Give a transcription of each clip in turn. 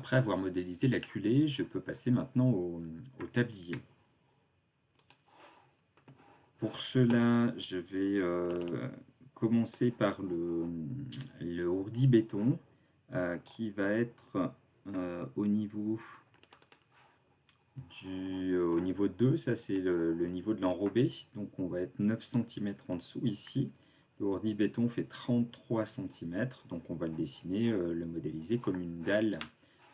après avoir modélisé la culée, je peux passer maintenant au tablier. Pour cela, je vais commencer par le ourdi béton qui va être au niveau au niveau 2, ça c'est le niveau de l'enrobé, donc on va être 9 cm en dessous ici. Le ourdi béton fait 33 cm, donc on va le dessiner, le modéliser comme une dalle.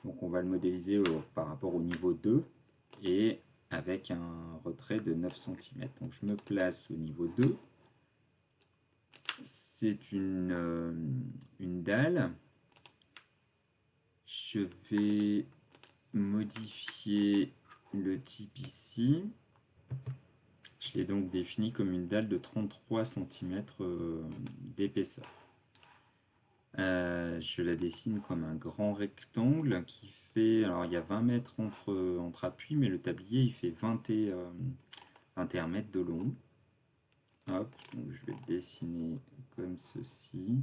Donc on va le modéliser par rapport au niveau 2 et avec un retrait de 9 cm. Donc je me place au niveau 2. C'est une dalle. Je vais modifier le type ici. Je l'ai donc défini comme une dalle de 33 cm d'épaisseur. Je la dessine comme un grand rectangle qui fait, alors il y a 20 mètres entre appuis, mais le tablier il fait 21 mètres de long. Hop, donc je vais le dessiner comme ceci.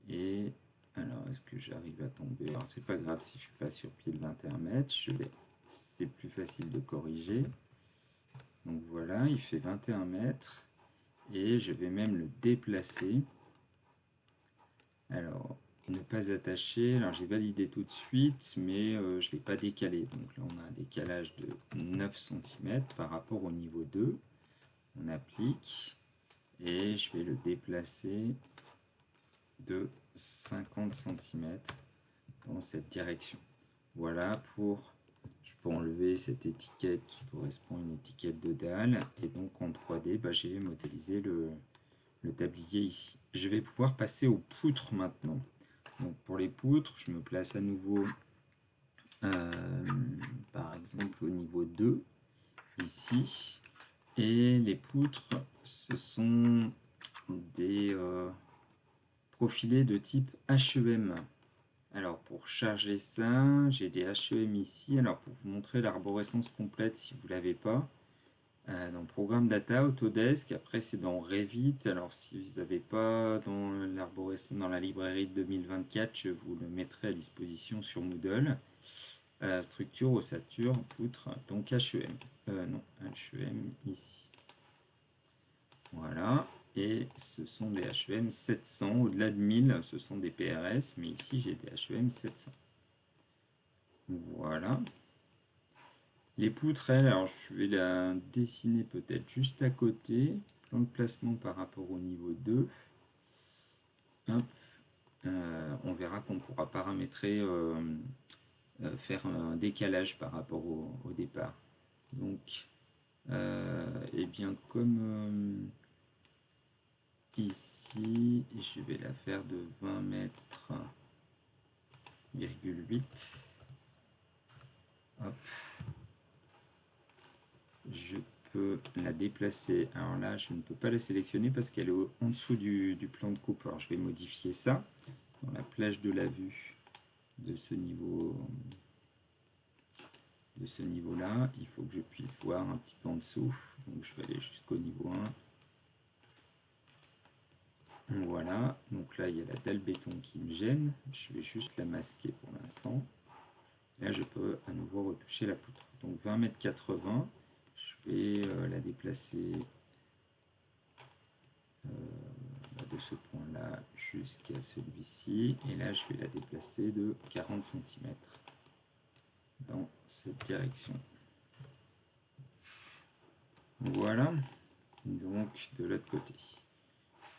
Et alors, est-ce que j'arrive à tomber? Alors, c'est pas grave si je suis pas sur pied de 21 mètres. C'est plus facile de corriger. Donc voilà, il fait 21 mètres. Et je vais même le déplacer. Alors, ne pas attacher. Alors, j'ai validé tout de suite, mais je ne l'ai pas décalé. Donc là, on a un décalage de 9 cm par rapport au niveau 2. On applique. Et je vais le déplacer de 50 cm dans cette direction. Voilà je peux enlever cette étiquette qui correspond à une étiquette de dalle. Et donc en 3D, j'ai modélisé le tablier ici. Je vais pouvoir passer aux poutres maintenant. Donc pour les poutres, je me place à nouveau, par exemple au niveau 2, ici. Et les poutres, ce sont des profilés de type HEM. Alors pour charger ça, j'ai des HEM ici. Alors pour vous montrer l'arborescence complète si vous ne l'avez pas, dans Programme Data, Autodesk, après c'est dans Revit. Alors si vous n'avez pas dans l'arborescence, dans la librairie de 2024, je vous le mettrai à disposition sur Moodle. Structure, ossature, poutre, donc HEM. Non, HEM ici. Voilà. Et ce sont des HEM 700. Au-delà de 1000, ce sont des PRS, mais ici j'ai des HEM 700. Voilà. Les poutres, elles, alors je vais la dessiner peut-être juste à côté. Plan de placement par rapport au niveau 2. Hop. On verra qu'on pourra paramétrer, faire un décalage par rapport au départ. Donc, et bien comme ici, je vais la faire de 20 mètres,8. Hop. Je peux la déplacer. Alors là, je ne peux pas la sélectionner parce qu'elle est en dessous du plan de coupe. Alors je vais modifier ça dans la plage de la vue de ce niveau-là. Il faut que je puisse voir un petit peu en dessous. Donc je vais aller jusqu'au niveau 1. Voilà, donc là il y a la dalle béton qui me gêne, je vais juste la masquer pour l'instant. Là je peux à nouveau retoucher la poutre. Donc 20,80 m, je vais la déplacer de ce point-là jusqu'à celui-ci. Et là je vais la déplacer de 40 cm dans cette direction. Voilà, donc de l'autre côté.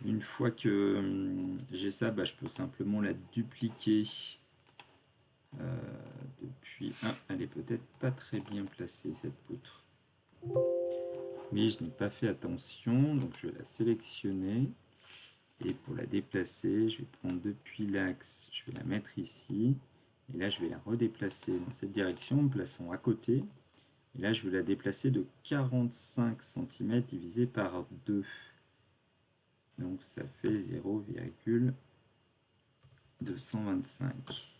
Une fois que j'ai ça, je peux simplement la dupliquer depuis... Ah, elle est peut-être pas très bien placée cette poutre. Oui, je n'ai pas fait attention, donc je vais la sélectionner. Et pour la déplacer, je vais prendre depuis l'axe, je vais la mettre ici. Et là, je vais la redéplacer dans cette direction en me plaçant à côté. Et là, je vais la déplacer de 45 cm divisé par 2. Donc ça fait 0,225.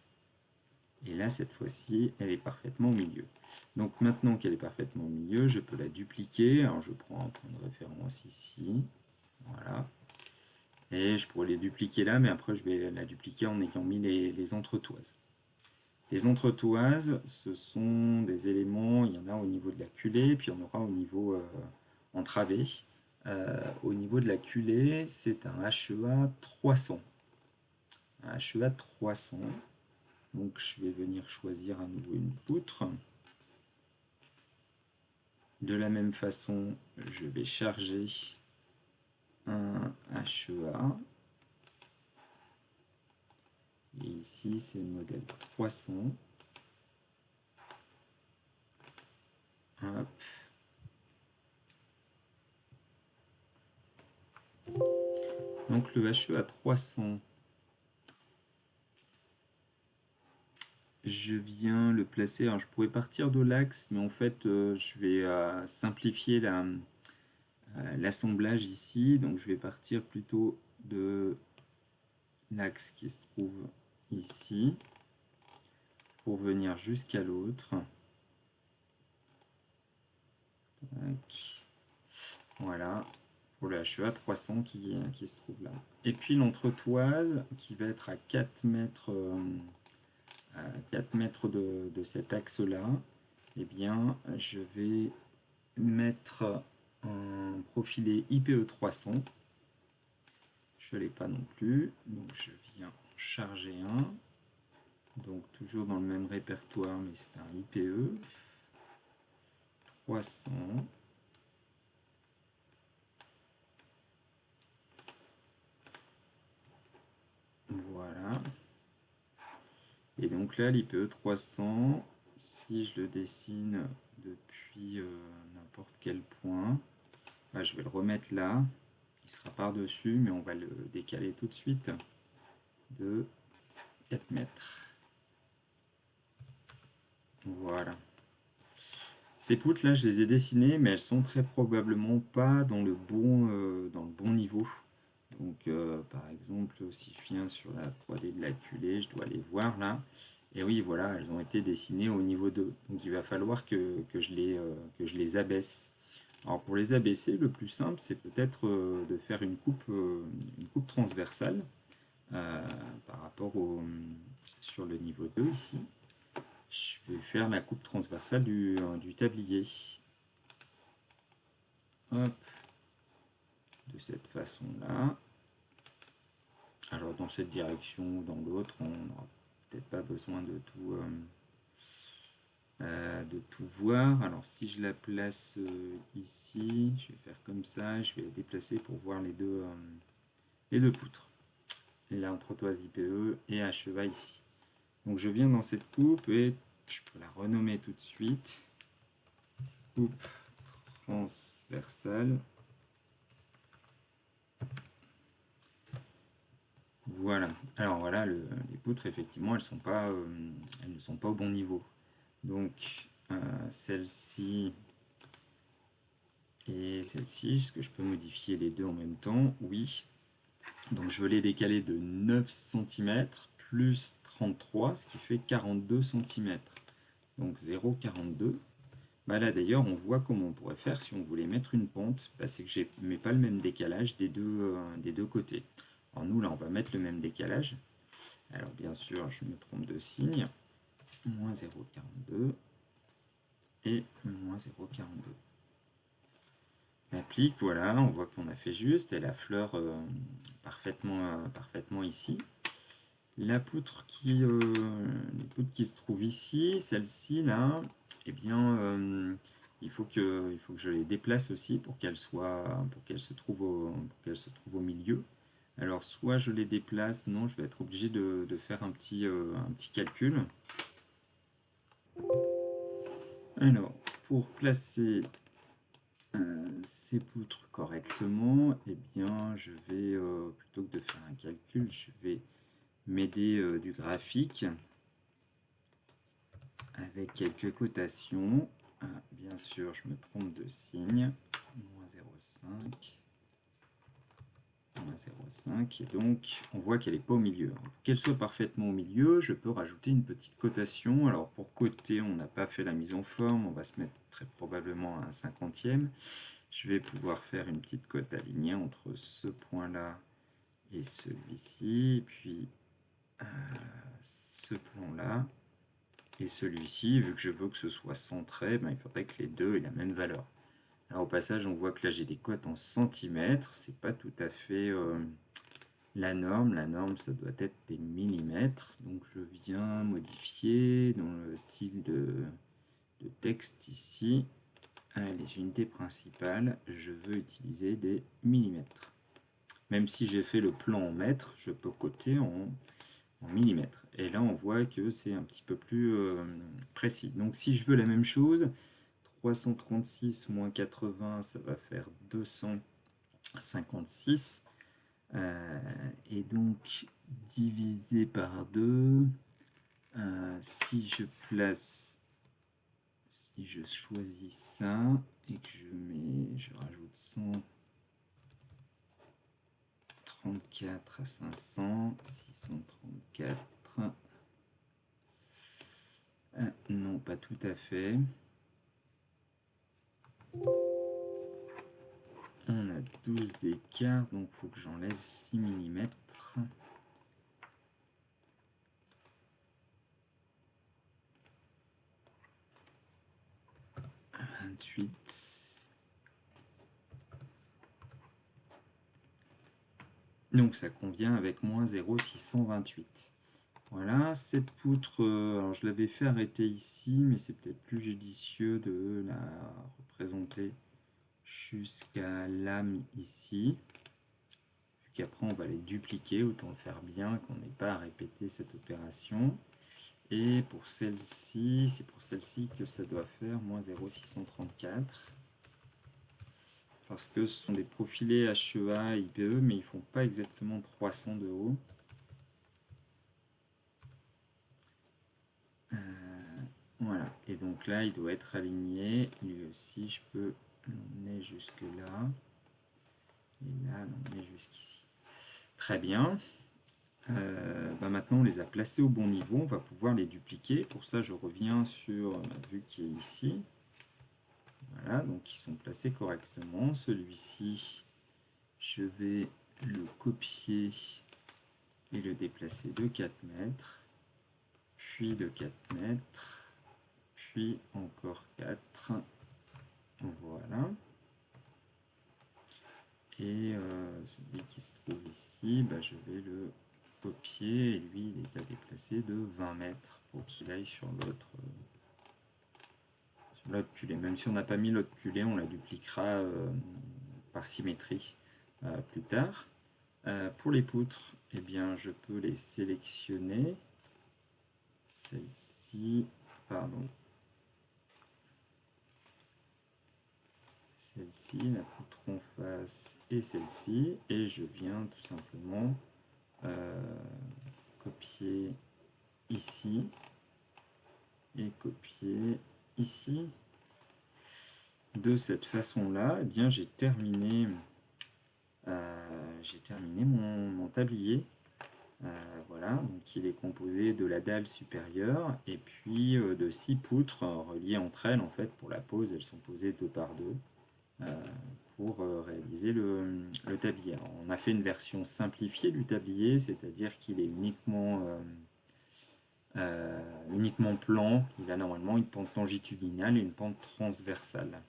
Et là, cette fois-ci, elle est parfaitement au milieu. Donc maintenant qu'elle est parfaitement au milieu, je peux la dupliquer. Alors je prends un point de référence ici. Voilà. Et je pourrais les dupliquer là, mais après je vais la dupliquer en ayant mis les entretoises. Les entretoises, ce sont des éléments, il y en a au niveau de la culée, puis il y en aura au niveau en travée. Au niveau de la culée, c'est un HEA 300. Un HEA 300. Donc je vais venir choisir à nouveau une poutre. De la même façon, je vais charger un HEA. Et ici, c'est le modèle 300. Hop. Donc le HEA 300, je viens le placer. Alors je pourrais partir de l'axe, mais en fait, je vais simplifier l'assemblage ici. Donc je vais partir plutôt de l'axe qui se trouve ici pour venir jusqu'à l'autre. Voilà, pour le HEA 300 qui se trouve là. Et puis l'entretoise qui va être à 4 mètres, de cet axe-là. Eh bien, je vais mettre un profilé IPE 300. Je ne l'ai pas non plus, donc je viens charger un. Donc toujours dans le même répertoire, mais c'est un IPE 300. Voilà. Et donc là, l'IPE 300, si je le dessine depuis n'importe quel point, bah, je vais le remettre là. Il sera par-dessus, mais on va le décaler tout de suite de 4 mètres. Voilà. Ces poutres là, je les ai dessinées, mais elles sont très probablement pas dans le bon niveau. Donc, par exemple, si je viens sur la 3D de la culée, je dois les voir là. Et oui, voilà, elles ont été dessinées au niveau 2. Donc, il va falloir que je les abaisse. Alors, pour les abaisser, le plus simple, c'est peut-être de faire une coupe transversale par rapport sur le niveau 2 ici. Je vais faire la coupe transversale du tablier. Hop. De cette façon-là. Alors dans cette direction ou dans l'autre, on n'aura peut-être pas besoin de tout voir. Alors si je la place ici, je vais faire comme ça, je vais la déplacer pour voir les deux poutres. L'entretoise IPE et à cheval ici. Donc je viens dans cette coupe et je peux la renommer tout de suite. Coupe transversale. Voilà. Alors voilà, les poutres, effectivement, elles ne sont pas au bon niveau. Donc celle-ci et celle-ci, est-ce que je peux modifier les deux en même temps? Oui. Donc je veux les décaler de 9 cm plus 33, ce qui fait 42 cm. Donc 0,42. Bah là d'ailleurs, on voit comment on pourrait faire si on voulait mettre une pente. Bah, c'est que je ne mets pas le même décalage des deux côtés. Alors nous là, on va mettre le même décalage. Alors bien sûr, je me trompe de signe. Moins 0,42 et moins 0,42. L'applique, voilà, on voit qu'on a fait juste, et la fleur parfaitement ici. La poutre les poutres qui se trouvent ici, celle-ci là, eh bien, il faut que je les déplace aussi pour qu'elles se trouvent au milieu. Alors soit je les déplace, non, je vais être obligé de faire un petit calcul. Alors, pour placer ces poutres correctement, eh bien, je vais, plutôt que de faire un calcul, je vais m'aider du graphique avec quelques cotations. Ah, bien sûr, je me trompe de signe. Moins 0,5. Moins 0,5. Et donc, on voit qu'elle n'est pas au milieu. Pour qu'elle soit parfaitement au milieu, je peux rajouter une petite cotation. Alors, pour coter, on n'a pas fait la mise en forme. On va se mettre très probablement à un 50e. Je vais pouvoir faire une petite cote alignée entre ce point-là et celui-ci. Et puis, ce plan-là. Et celui-ci, vu que je veux que ce soit centré, ben, il faudrait que les deux aient la même valeur. Alors au passage, on voit que là j'ai des cotes en centimètres, c'est pas tout à fait la norme. La norme, ça doit être des millimètres. Donc je viens modifier dans le style de texte ici. Les unités principales, je veux utiliser des millimètres. Même si j'ai fait le plan en mètres, je peux coter en millimètres. Et là, on voit que c'est un petit peu plus précis. Donc si je veux la même chose, 336 moins 80, ça va faire 256. Et donc, divisé par 2, si je choisis ça et que je rajoute 134 à 500, 634. Non, pas tout à fait. On a 12 d'écart, donc il faut que j'enlève 6 mm. 28. Donc ça convient avec moins 0,628. Voilà, cette poutre, alors je l'avais fait arrêter ici, mais c'est peut-être plus judicieux de la représenter jusqu'à l'âme ici. Vu qu'après on va les dupliquer, autant le faire bien qu'on n'ait pas à répéter cette opération. Et pour celle-ci, c'est pour celle-ci que ça doit faire moins 0,634. Parce que ce sont des profilés HEA, IPE, mais ils font pas exactement 300 de haut. Voilà, et donc là, il doit être aligné. Lui aussi, je peux l'emmener jusque là. Et là, l'emmener jusqu'ici. Très bien. Maintenant, on les a placés au bon niveau. On va pouvoir les dupliquer. Pour ça, je reviens sur ma vue qui est ici. Voilà, donc ils sont placés correctement. Celui-ci, je vais le copier et le déplacer de 4 mètres. Puis de 4 mètres. Puis encore 4. Voilà. Et celui qui se trouve ici, je vais le copier et lui il est à déplacer de 20 mètres pour qu'il aille sur l'autre culée. Même si on n'a pas mis l'autre culée, on la dupliquera par symétrie plus tard. Pour les poutres, eh bien, je peux les sélectionner. Celle-ci, pardon. Celle-ci, la poutre en face et celle-ci. Et je viens tout simplement copier ici et copier ici. De cette façon-là, eh bien, j'ai terminé mon tablier. Voilà, donc il est composé de la dalle supérieure et puis de 6 poutres reliées entre elles. En fait, pour la pose, elles sont posées 2 par 2 pour réaliser le tablier. Alors, on a fait une version simplifiée du tablier, c'est-à-dire qu'il est uniquement plan. Il a normalement une pente longitudinale et une pente transversale.